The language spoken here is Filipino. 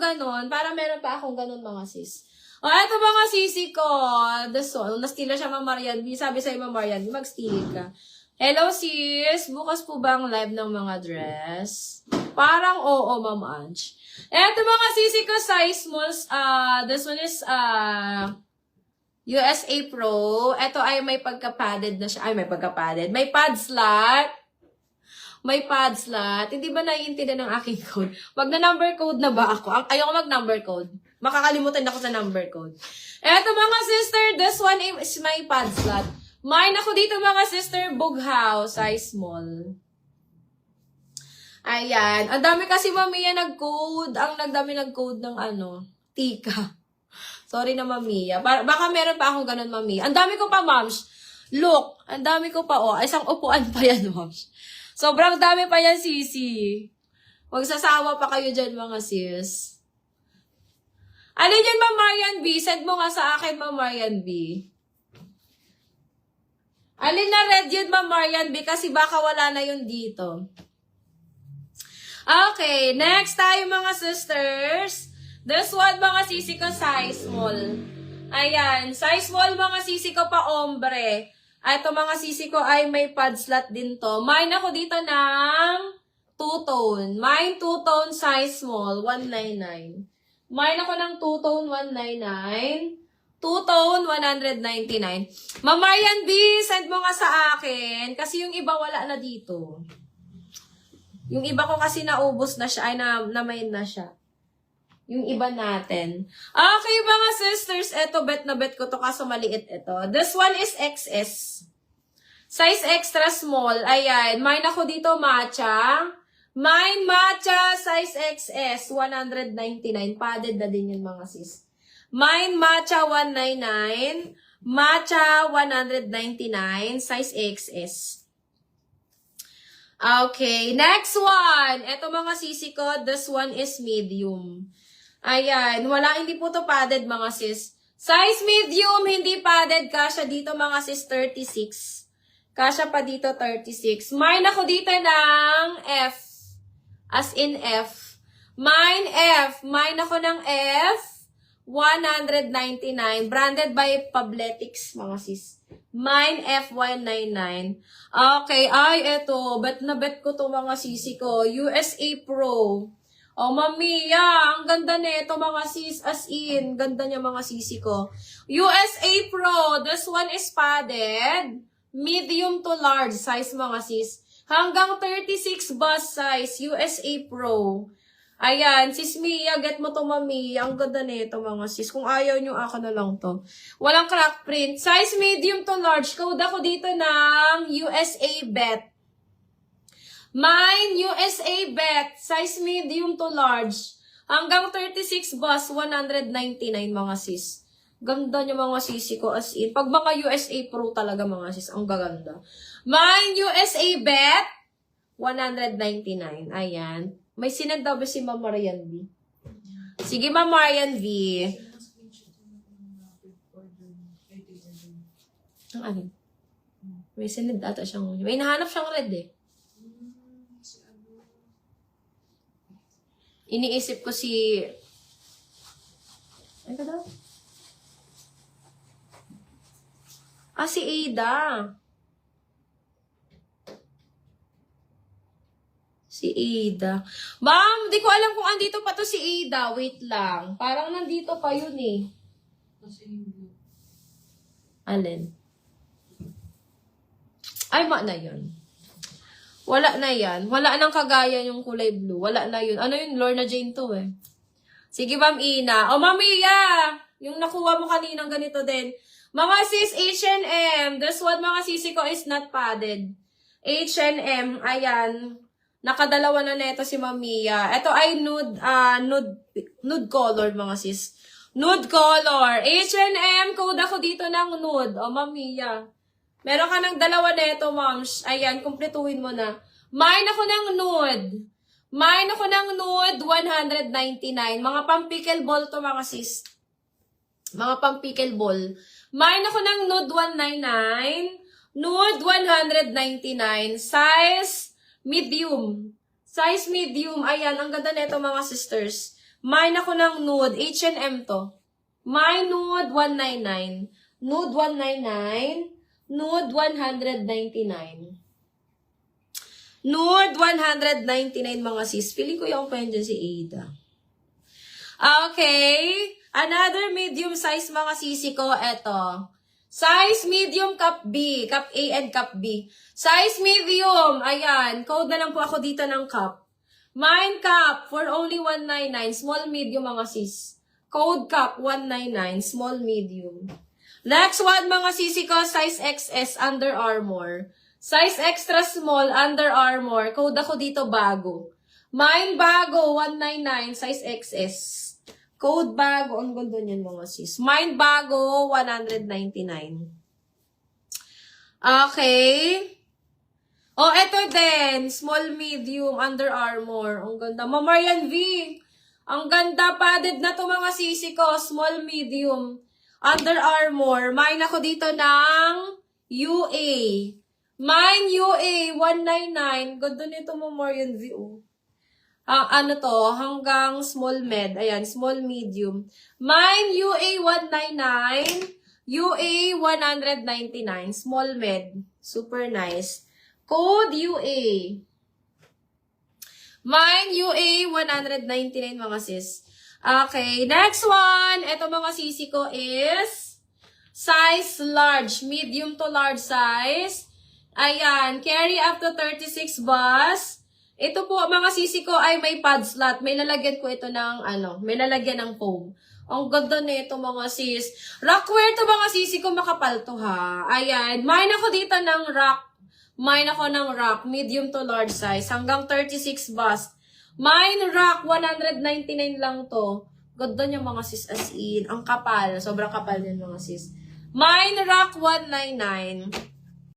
ganon, para meron pa akong ganon mga sis. O, eto mga sisi ko. Nastila siya Ma'am Marian B. Sabi sa'yo Ma'am Marian B, mag-steal ka. Hello sis, bukas po ba ang live ng mga dress? Parang oo, Ma'am Ange. Eto mga sisi ko, size smalls, this one is, USA Pro. Ito ay may pagka-padded na siya. Ay, may pagka-padded. May pad slot. May pad slot. Hindi ba naiintindihan ng aking code? Wag na number code na ba ako? Ayoko mag-number code. Makakalimutan ako sa number code. Eto mga sister, this one is my pad slot. Mine ako dito mga sister, Bughouse, size small. Ayan. Ang dami kasi Mamiya nag-code. Ang nagdami nag-code ng Tika. Sorry na, Mamiya. Baka meron pa akong ganun, Mamiya. Ang dami ko pa, Moms. Look, ang dami ko pa, oh. Isang upuan pa yan, Moms. Sobrang dami pa yan, Sisi. Huwag sasawa pa kayo dyan, mga sis. Alin yan, Ma'am Marian B? Send mo nga sa akin, Ma'am Marian B. Alin na red yun, Ma'am Marian B? Kasi baka wala na yun dito. Okay, next tayo, mga sisters. This one, mga sisi ko, size small. Ayan, size small, mga sisi ko pa ombre. Ito, mga sisi ko ay may pad slot din to. Mine ako dito ng two-tone. Mine two-tone, size small, 199. Mine ako ng two-tone, 199. Two-tone, 199. Ma'am Marian B, send mo nga sa akin. Kasi yung iba wala na dito. Yung iba ko kasi naubos na siya, ay na-main na siya. Yung iba natin. Okay, mga sisters, eto, bet na bet ko to kaso maliit ito. This one is XS. Size extra small. Ayan. Mine ako dito, matcha. Mine, matcha, size XS, 199. Padded na din yun, mga sis. Mine, matcha, 199. Matcha, 199. Size XS. Okay, next one. Eto, mga sisi ko, this one is medium. Ayan, hindi po to padded, mga sis. Size medium, hindi padded. Kasha dito, mga sis, 36. Kasha pa dito, 36. Mine ako dito ng F. As in F. Mine F. Mine ako ng F. 199. Branded by Fabletics, mga sis. Mine F199. Okay, ay, eto. Bet na bet ko to, mga sisi ko. USA Pro. Oh, Mamiya, ang ganda nito, mga sis, as in, ganda niya, mga sisi ko. USA Pro, this one is padded, medium to large size, mga sis. Hanggang 36 bust size, USA Pro. Ayan, sis Mia, get mo to, Mamiya, ang ganda nito, mga sis. Kung ayaw nyo, ako na lang to. Walang crack print. Size medium to large, code ako dito ng USA Bet. Mine, USA Bet, size medium to large, hanggang 36 bus, 199, mga sis. Ganda niya, mga sisi ko, as in. Pag mga USA Pro talaga, mga sis, ang gaganda. Mine, USA Bet, 199. Ayan. May sinend daw ba si Ma'am Marian B? Sige, Ma'am Marian B. Ang ano? May sinend ata siyang, may nahanap siyang red eh. Iniisip ko si... Ano daw? Si Ada. Si Ada. Ma'am, di ko alam kung andito pa to si Ada. Wait lang. Parang nandito pa yun eh. Alin? Ay, na yun. Wala na yan. Wala nang kagaya yung kulay blue. Wala na yun. Ano yun? Lorna Jane to eh. Sige, Ma'am Ina. O, Ma'am Iya! Yung nakuha mo kaninang ganito din. Mga sis, H&M. This one, mga sisi ko, is not padded. H&M. Ayan. Nakadalawa na neto si Ma'am Iya. Ito ay nude color, mga sis. Nude color. H&M. Code ako dito ng nude. O, Ma'am Iya. Meron ka ng dalawa neto, moms. Ayan, kumpletuhin mo na. Mine ako ng nude. Mine ako ng nude, 199. Mga pang-pickleball to, mga sis. Mga pang-pickleball. Mine ako ng nude, 199. Nude, 199. Size medium. Size medium. Ayan, ang ganda neto, mga sisters. Mine ako ng nude. H&M to. My nude 199. Nude 199. Nude 199. Nude 199 mga sis. Feeling ko yung pa yun dyan si Ada. Okay. Another medium size mga sisi ko. Eto. Size medium cup B. Cup A and cup B. Size medium. Ayan. Code na lang po ako dito ng cup. Mine cup for only 199. Small medium mga sis. Code cup 199. Small medium. Next one mga sisi ko. Size XS Under Armour. Size extra small, Under Armour. Code ako dito bago. Mine bago, 199, size XS. Code bago. Ang ganda niyan mga sis. Mine bago, 199. Okay. Oh, eto din. Small, medium, Under Armour. Ang ganda. Mamarian V. Ang ganda. Padded na to mga sisi ko. Small, medium, Under Armour. Mine ako dito ng UA. Mine UA 199. Ganda nito mo Marian V. Ano to? Hanggang small med. Ayan, small medium. Mine UA 199. UA 199. Small med. Super nice. Code UA. Mine UA 199 mga sis. Okay, next one. Ito mga sisi ko is size large. Medium to large size. Ayan, carry up to 36 bus. Ito po, mga sisi ko ay may pad slot. May lalagyan ko ito ng, may lalagyan ng foam. Ang ganda nito mga sis. Rockwear to mga sisi ko, makapal to ha. Ayan, mine ako dito ng rock. Mine ako ng rock, medium to large size. Hanggang 36 bus. Mine rock, 199 lang to. Ganda niya mga sis as in. Ang kapal, sobrang kapal din mga sis. Mine rock, 199.